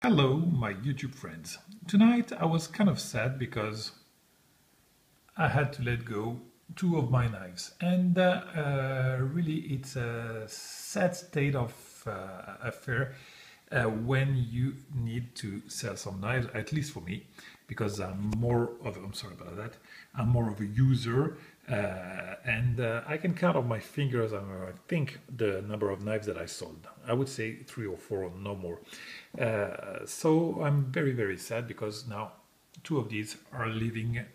Hello, my YouTube friends. Tonight I was kind of sad because I had to let go two of my knives, and really it's a sad state of affair when you need to sell some knives, at least for me, because I'm sorry about that, I'm more of a user, and I can count on my fingers, I think, the number of knives that I sold. I would say 3 or 4, or no more. So I'm very, very sad because now two of these are leaving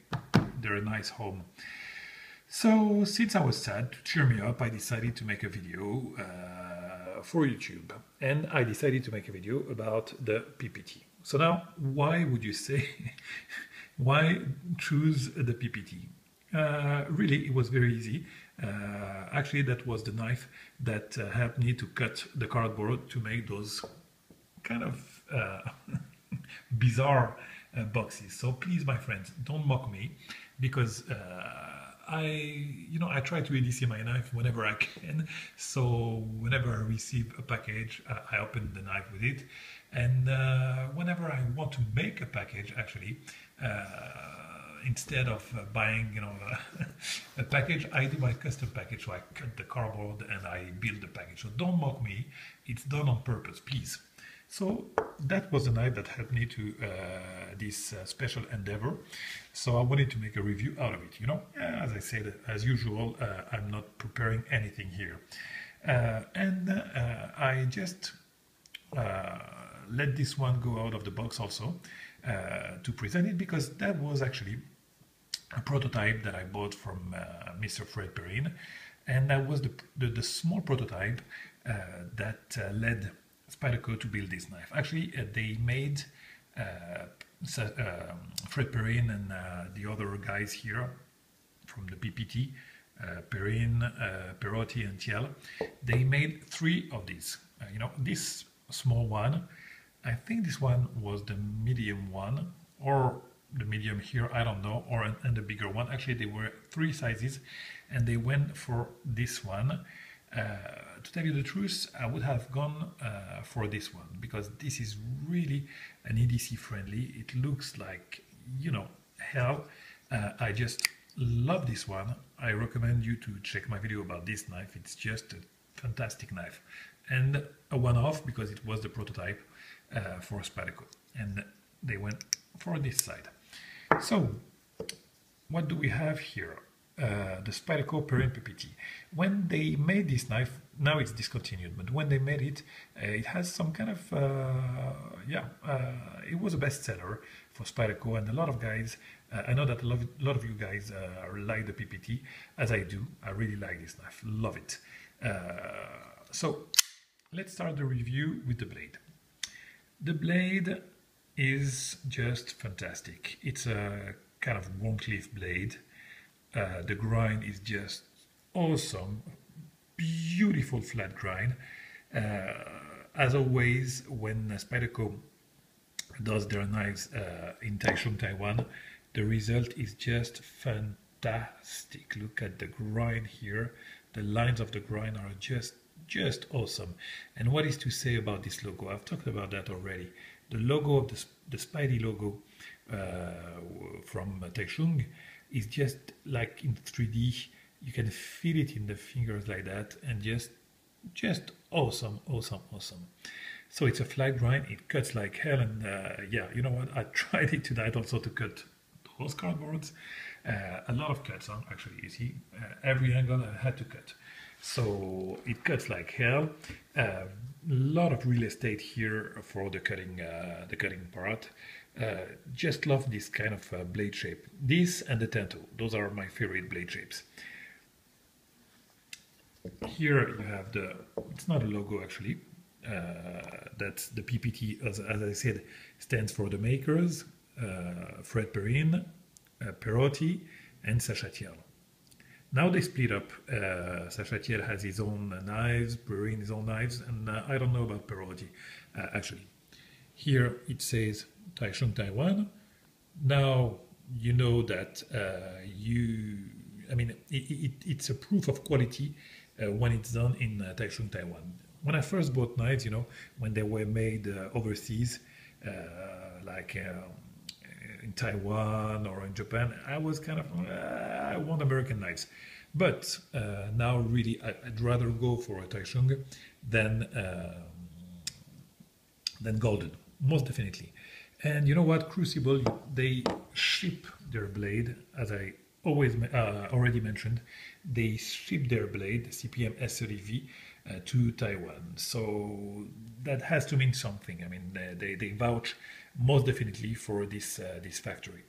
their nice home. So since I was sad, to cheer me up, I decided to make a video for YouTube, and I decided to make a video about the PPT. So now, why would you say, why choose the PPT? Really, it was very easy. Actually, that was the knife that helped me to cut the cardboard to make those kind of bizarre boxes. So please, my friends, don't mock me, because I try to EDC my knife whenever I can. So whenever I receive a package, I open the knife with it, and whenever I want to make a package, actually, instead of buying a package, I do my custom package. So I cut the cardboard and I build the package. So don't mock me, it's done on purpose, please. So that was the knife that helped me to this special endeavor. So I wanted to make a review out of it. As I said, as usual, I'm not preparing anything here, and I just let this one go out of the box also to present it, because that was actually a prototype that I bought from Mr. Fred Perrin, and that was the small prototype that led SPYDERCO to build this knife. Actually, they made Fred Perrin and the other guys here from the PPT, Perrin, Perotti, and Thiel. They made 3 of these. This small one, I think this one was the medium one, or the medium here, I don't know, and the bigger one. Actually, there were 3 sizes, and they went for this one. To tell you the truth, I would have gone for this one, because this is really an EDC friendly. It looks like, hell. I just love this one. I recommend you to check my video about this knife. It's just a fantastic knife, and a one-off, because it was the prototype for SPYDERCO, and they went for this side. So what do we have here? The SPYDERCO Perrin PPT. When they made this knife, now it's discontinued, but when they made it, it has some kind of, it was a bestseller for SPYDERCO, and a lot of guys, I know that a lot of you guys like the PPT, as I do. I really like this knife, love it. So let's start the review with the blade. The blade is just fantastic. It's a kind of Warncliffe blade. The grind is just awesome, beautiful flat grind. As always, when SPYDERCO does their knives in Taichung, Taiwan, the result is just fantastic. Look at the grind here. The lines of the grind are just awesome. And what is to say about this logo? I've talked about that already. The logo of the Spidey logo from Taichung is just like in 3D. You can feel it in the fingers like that, and just awesome. So it's a flat grind, it cuts like hell, and yeah, you know what, I tried it tonight also to cut those cardboards. A lot of cuts, actually, you see, every angle I had to cut. So it cuts like hell. A lot of real estate here for the cutting part. Just love this kind of blade shape. This and the Tanto, those are my favorite blade shapes. Here you have it's not a logo actually, that's the PPT, as I said, stands for the makers, Fred Perrin, Perotti, and Sacha Thiel. Now they split up. Sacha Thiel has his own knives, Perrin his own knives, and I don't know about Perotti actually. Here it says Taichung, Taiwan. Now you know that it's a proof of quality when it's done in Taichung, Taiwan. When I first bought knives, when they were made overseas, like in Taiwan or in Japan, I was kind of, I want American knives. But now really I'd rather go for a Taichung than golden, most definitely. And you know what, Crucible, they ship their blade, as I already mentioned, they ship their blade, CPM S30V, to Taiwan. So that has to mean something. I mean, they vouch most definitely for this factory.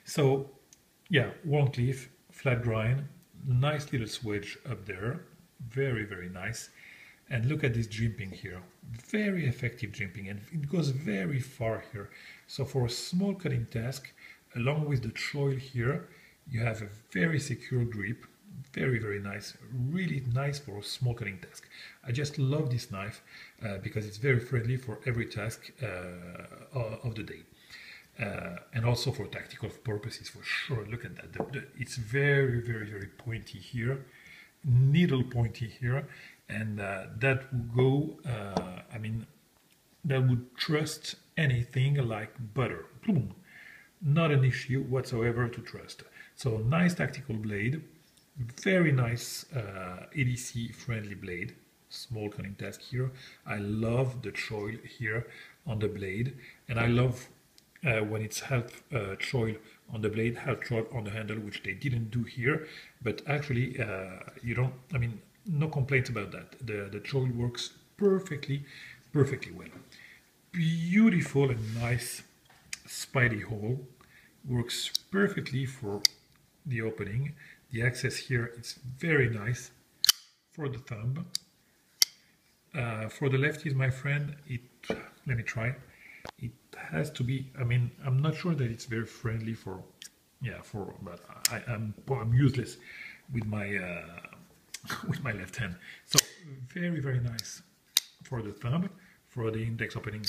So yeah, Warncliffe, flat grind, nice little swedge up there, very, very nice. And look at this jimping here, very effective jimping, and it goes very far here. So for a small cutting task, along with the choil here, you have a very secure grip, very, very nice, really nice for a small cutting task. I just love this knife because it's very friendly for every task of the day. And also for tactical purposes, for sure. Look at that, it's very, very, very pointy here, needle pointy here. And that would go, I mean, that would trust anything like butter. Boom. Not an issue whatsoever to trust. So nice tactical blade, very nice EDC friendly blade, small cutting task here. I love the choil here on the blade, and I love when it's half choil on the blade, half choil on the handle, which they didn't do here. But actually, you don't, I mean, no complaints about that. The choil works perfectly well. Beautiful and nice spidey hole, works perfectly for the opening. The access here is very nice for the thumb. For the lefties, my friend, let me try. It has to be, I mean, I'm not sure that it's very friendly for, but I'm useless with my with my left hand. So very, very nice for the thumb. For the index opening,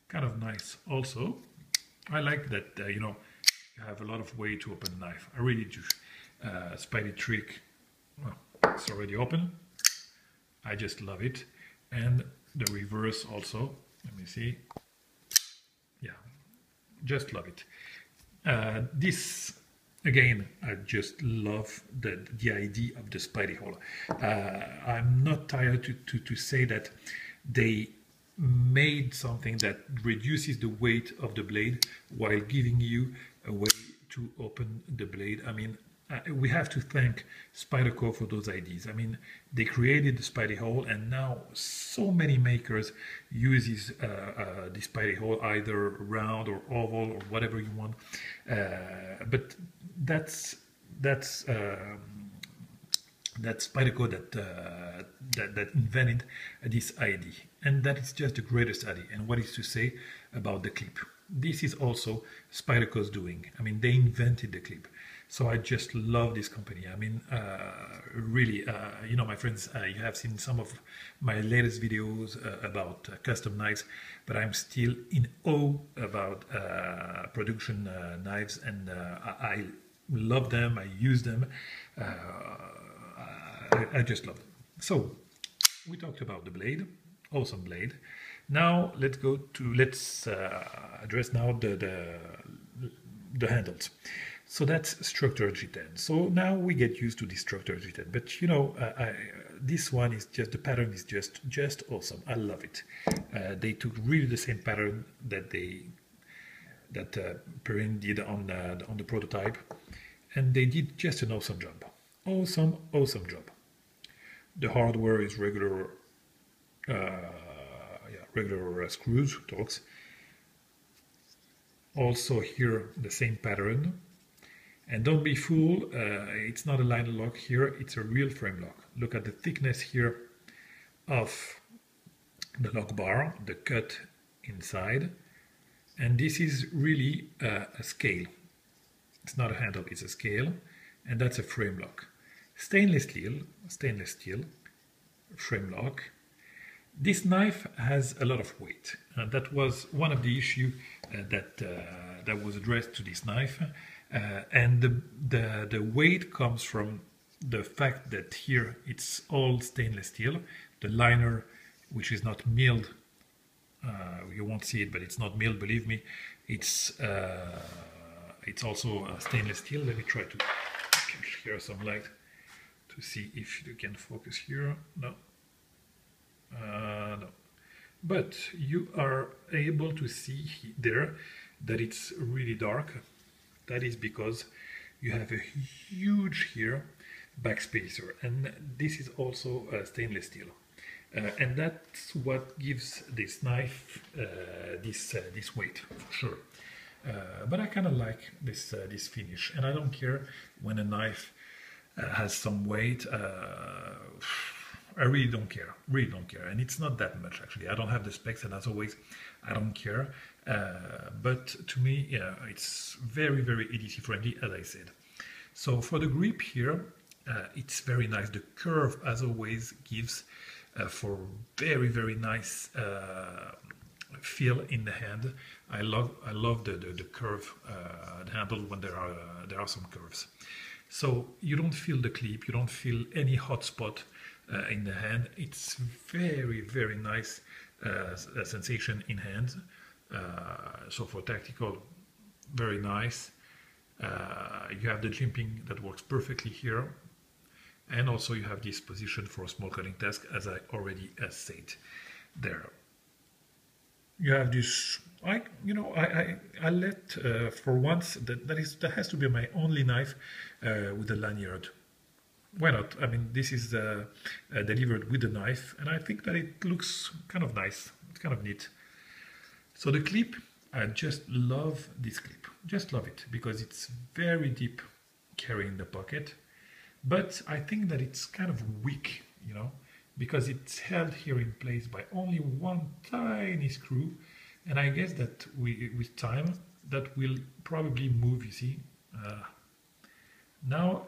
kind of nice also. I like that, you know, you have a lot of way to open the knife. I really do. Spidey trick, well, it's already open. I just love it. And the reverse also, let me see. Yeah, just love it. This, again, I just love the idea of the spidey hole. I'm not tired to say that they made something that reduces the weight of the blade while giving you a way to open the blade. I mean, we have to thank SPYDERCO for those ideas. I mean, they created the spidey hole, and now so many makers use the spidey hole, either round or oval or whatever you want. But that's SPYDERCO that invented this idea, and that is just the greatest idea. And what is to say about the clip? This is also SPYDERCO's doing. I mean, they invented the clip. So I just love this company. I mean, really, you know, my friends, you have seen some of my latest videos about custom knives, but I'm still in awe about production knives, and I love them, I use them, I just love them. So, we talked about the blade, awesome blade. Now let's go to, let's address now the handles. So that's structured G10. So now we get used to this structured G10. But you know, this one is just, the pattern is just awesome. I love it. They took really the same pattern that Perrin did on the prototype, and they did just an awesome job. Awesome job. The hardware is regular, regular screws, Torx. Also here the same pattern. And don't be fooled, it's not a liner lock here, it's a real frame lock. Look at the thickness here of the lock bar, the cut inside. And this is really a scale. It's not a handle, it's a scale. And that's a frame lock. Stainless steel, frame lock. This knife has a lot of weight. That was one of the issues that was addressed to this knife. And the weight comes from the fact that here it's all stainless steel. The liner, which is not milled, You won't see it, but it's not milled, believe me. It's also stainless steel. Let me try to catch here some light to see if you can focus here. No. No. But you are able to see there that it's really dark. That is because you have a huge here backspacer, and this is also stainless steel. And that's what gives this knife this weight, for sure. But I kind of like this finish, and I don't care when a knife has some weight. I really don't care, and it's not that much actually. I don't have the specs, and as always, I don't care. But to me, yeah, it's very, very EDC friendly, as I said. So for the grip here, it's very nice. The curve, as always, gives for very, very nice feel in the hand. I love the curve, the handle when there are some curves. So you don't feel the clip, you don't feel any hot spot in the hand. It's very, very nice sensation in hand. So for tactical, very nice. You have the jimping that works perfectly here, and also you have this position for a small cutting task, as I already said there. You have this. I let for once that has to be my only knife with a lanyard. Why not? I mean, this is delivered with the knife, and I think that it looks kind of nice. It's kind of neat. So the clip, I just love this clip. Just love it because it's very deep carrying the pocket. But I think that it's kind of weak, you know, because it's held here in place by only one tiny screw. And I guess that with time, that will probably move, you see. Now,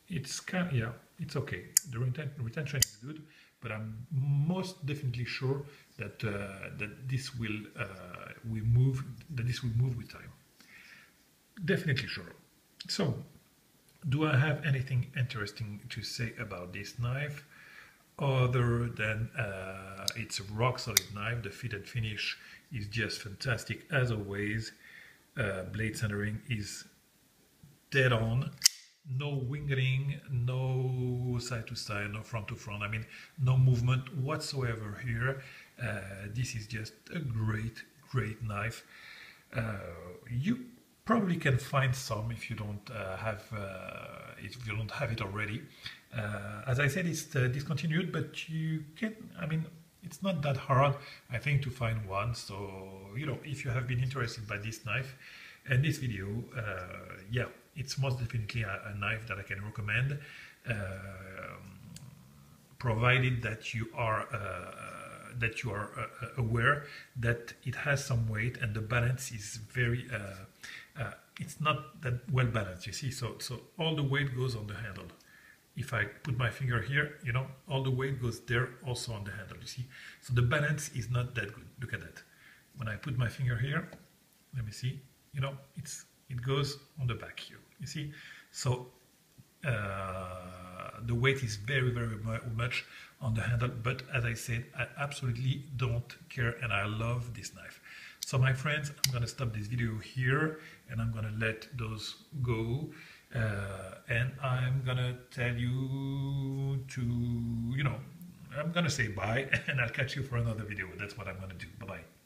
it's kind of, yeah, it's okay. The retention is good, but I'm most definitely sure that this will move with time. Definitely sure. So, do I have anything interesting to say about this knife other than it's a rock solid knife? The fit and finish is just fantastic as always. Blade centering is dead on. No wingering, no side to side, no front to front. I mean, no movement whatsoever here. This is just a great, great knife. You probably can find some if you don't have it already. As I said, it's discontinued, but you can. I mean, it's not that hard, I think, to find one. So you know, if you have been interested by this knife and this video, yeah, it's most definitely a knife that I can recommend, provided that you are aware that it has some weight and the balance is very. It's not that well balanced, you see. So all the weight goes on the handle. If I put my finger here, you know, all the weight goes there, also on the handle. You see. So the balance is not that good. Look at that. When I put my finger here, let me see. You know, it goes on the back here. You see. So the weight is very, very much on the handle. But as I said, I absolutely don't care, and I love this knife. So my friends, I'm going to stop this video here, and I'm going to let those go. And I'm going to tell you to, you know, I'm going to say bye, and I'll catch you for another video. That's what I'm going to do. Bye-bye.